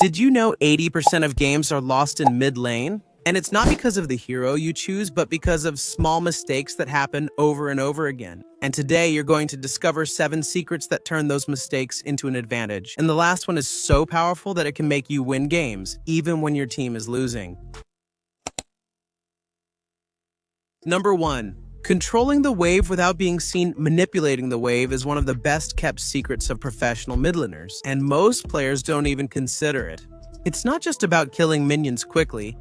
Did you know 80% of games are lost in mid lane? And it's not because of the hero you choose, but because of small mistakes that happen over and over again. And today you're going to discover 7 secrets that turn those mistakes into an advantage. And the last one is so powerful that it can make you win games, even when your team is losing. Number 1. Controlling the wave without being seen manipulating the wave is one of the best kept secrets of professional mid laners, and most players don't even consider it. It's not just about killing minions quickly,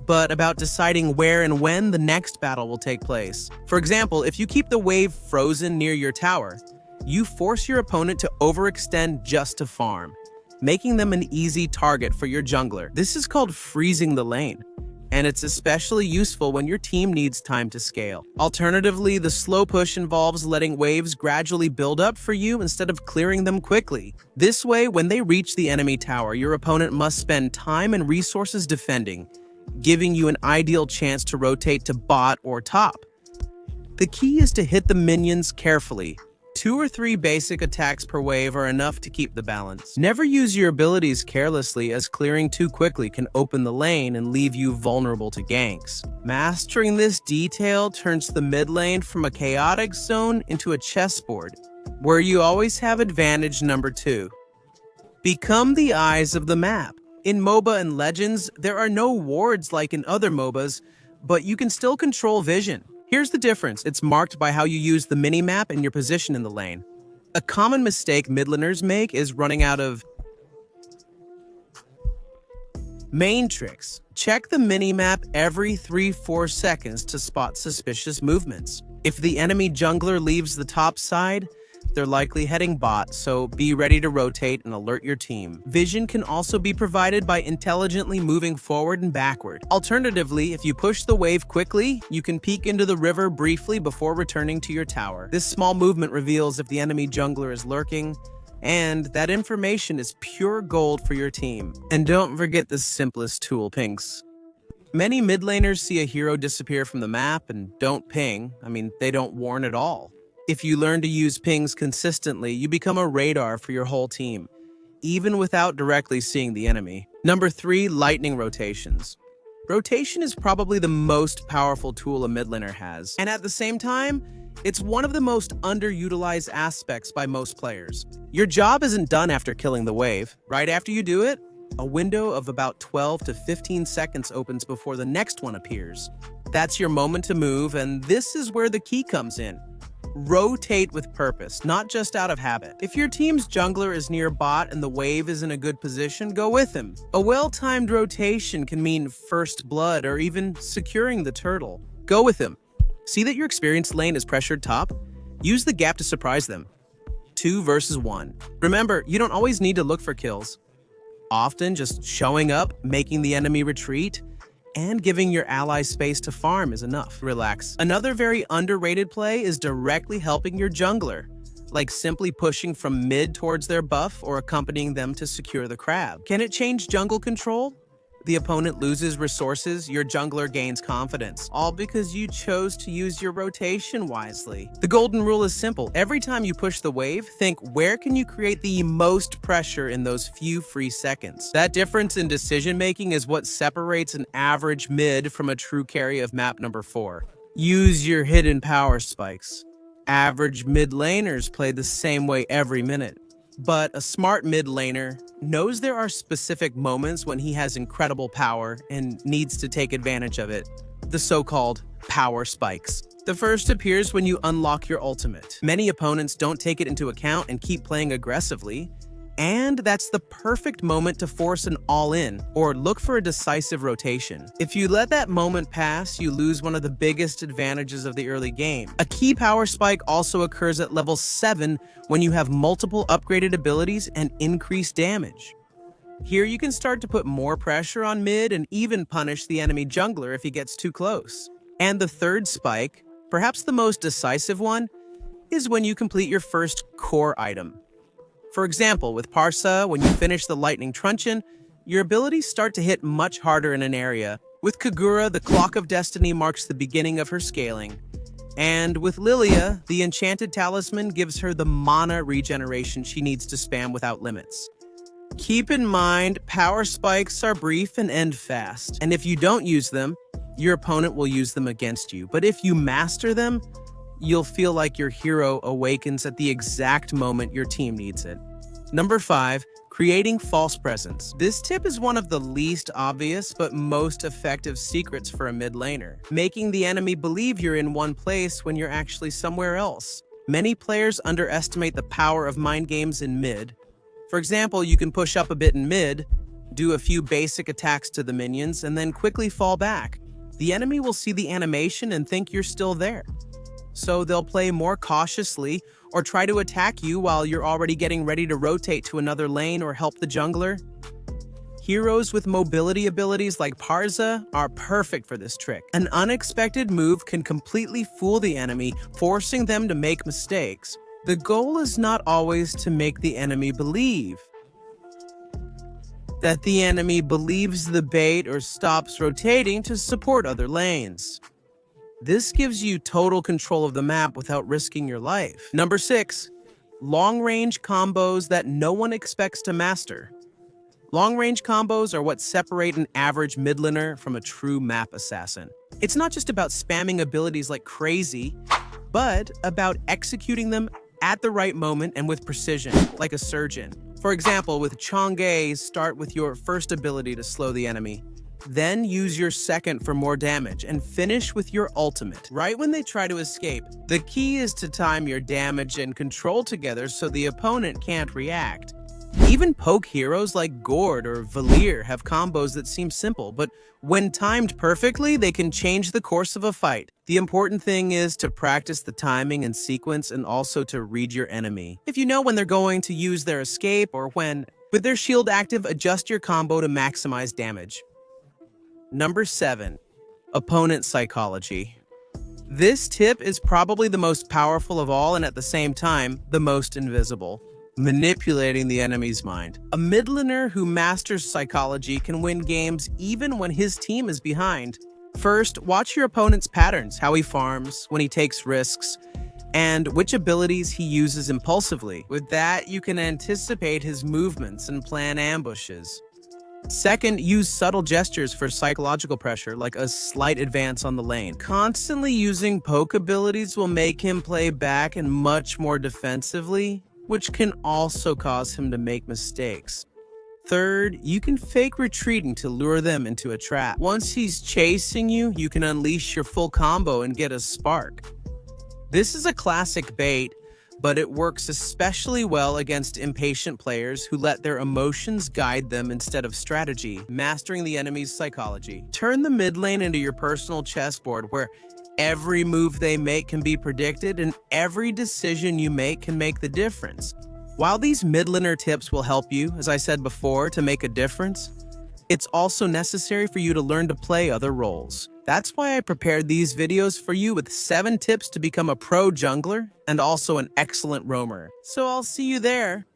but about deciding where and when the next battle will take place. For example, if you keep the wave frozen near your tower, you force your opponent to overextend just to farm, making them an easy target for your jungler. This is called freezing the lane, and it's especially useful when your team needs time to scale. Alternatively, the slow push involves letting waves gradually build up for you instead of clearing them quickly. This way, when they reach the enemy tower, your opponent must spend time and resources defending, giving you an ideal chance to rotate to bot or top. The key is to hit the minions carefully. 2 or 3 basic attacks per wave are enough to keep the balance. Never use your abilities carelessly, as clearing too quickly can open the lane and leave you vulnerable to ganks. Mastering this detail turns the mid lane from a chaotic zone into a chessboard, where you always have advantage. Number 2. Become the eyes of the map. In MOBA and Legends, there are no wards like in other MOBAs, but you can still control vision. Here's the difference. It's marked by how you use the minimap and your position in the lane. A common mistake mid laners make is running out of main tricks. Check the minimap every 3-4 seconds to spot suspicious movements. If the enemy jungler leaves the top side, they're likely heading bot, so be ready to rotate and alert your team. Vision can also be provided by intelligently moving forward and backward. Alternatively, if you push the wave quickly, you can peek into the river briefly before returning to your tower. This small movement reveals if the enemy jungler is lurking, and that information is pure gold for your team. And don't forget the simplest tool, pings. Many mid laners see a hero disappear from the map and don't ping. They don't warn at all. If you learn to use pings consistently, you become a radar for your whole team, even without directly seeing the enemy. Number 3, lightning rotations. Rotation is probably the most powerful tool a mid laner has, and at the same time, it's one of the most underutilized aspects by most players. Your job isn't done after killing the wave. Right after you do it, a window of about 12 to 15 seconds opens before the next one appears. That's your moment to move, and this is where the key comes in. Rotate with purpose, not just out of habit. If your team's jungler is near bot and the wave is in a good position, go with him. A well-timed rotation can mean first blood or even securing the turtle. Go with him. See that your experienced lane is pressured top? Use the gap to surprise them. 2 versus 1. Remember, you don't always need to look for kills. Often just showing up, making the enemy retreat, and giving your allies space to farm is enough. Relax. Another very underrated play is directly helping your jungler, like simply pushing from mid towards their buff or accompanying them to secure the crab. Can it change jungle control? The opponent loses resources, your jungler gains confidence, all because you chose to use your rotation wisely. The golden rule is simple. Every time you push the wave, think, where can you create the most pressure in those few free seconds? That difference in decision-making is what separates an average mid from a true carry of map number 4. Use your hidden power spikes. Average mid laners play the same way every minute. But a smart mid laner knows there are specific moments when he has incredible power and needs to take advantage of it. The so-called power spikes. The first appears when you unlock your ultimate. Many opponents don't take it into account and keep playing aggressively, and that's the perfect moment to force an all-in or look for a decisive rotation. If you let that moment pass, you lose one of the biggest advantages of the early game. A key power spike also occurs at level 7 when you have multiple upgraded abilities and increased damage. Here you can start to put more pressure on mid and even punish the enemy jungler if he gets too close. And the third spike, perhaps the most decisive one, is when you complete your first core item. For example, with Parsa, when you finish the Lightning Truncheon, your abilities start to hit much harder in an area. With Kagura, the Clock of Destiny marks the beginning of her scaling. And with Lilia, the Enchanted Talisman gives her the mana regeneration she needs to spam without limits. Keep in mind, power spikes are brief and end fast, and if you don't use them, your opponent will use them against you. But if you master them, you'll feel like your hero awakens at the exact moment your team needs it. Number 5, creating false presence. This tip is one of the least obvious but most effective secrets for a mid laner, making the enemy believe you're in one place when you're actually somewhere else. Many players underestimate the power of mind games in mid. For example, you can push up a bit in mid, do a few basic attacks to the minions, and then quickly fall back. The enemy will see the animation and think you're still there. So they'll play more cautiously or try to attack you while you're already getting ready to rotate to another lane or help the jungler. Heroes with mobility abilities like Parza are perfect for this trick. An unexpected move can completely fool the enemy, forcing them to make mistakes. The goal is not always to make the enemy believe that the enemy believes the bait or stops rotating to support other lanes. This gives you total control of the map without risking your life. Number 6, long-range combos that no one expects to master. Long-range combos are what separate an average mid laner from a true map assassin. It's not just about spamming abilities like crazy, but about executing them at the right moment and with precision, like a surgeon. For example, with Chang'e, start with your first ability to slow the enemy. Then use your second for more damage, and finish with your ultimate, right when they try to escape. The key is to time your damage and control together so the opponent can't react. Even poke heroes like Gord or Valir have combos that seem simple, but when timed perfectly, they can change the course of a fight. The important thing is to practice the timing and sequence, and also to read your enemy. If you know when they're going to use their escape or when, with their shield active, adjust your combo to maximize damage. Number 7, opponent psychology. This tip is probably the most powerful of all and at the same time, the most invisible. Manipulating the enemy's mind. A mid laner who masters psychology can win games even when his team is behind. First, watch your opponent's patterns, how he farms, when he takes risks, and which abilities he uses impulsively. With that, you can anticipate his movements and plan ambushes. Second, use subtle gestures for psychological pressure, like a slight advance on the lane. Constantly using poke abilities will make him play back and much more defensively, which can also cause him to make mistakes. Third, you can fake retreating to lure them into a trap. Once he's chasing you, you can unleash your full combo and get a spark. This is a classic bait, but it works especially well against impatient players who let their emotions guide them instead of strategy. Mastering the enemy's psychology. Turn the mid lane into your personal chessboard where every move they make can be predicted and every decision you make can make the difference. While these mid laner tips will help you, as I said before, to make a difference, it's also necessary for you to learn to play other roles. That's why I prepared these videos for you with 7 tips to become a pro jungler and also an excellent roamer. So I'll see you there.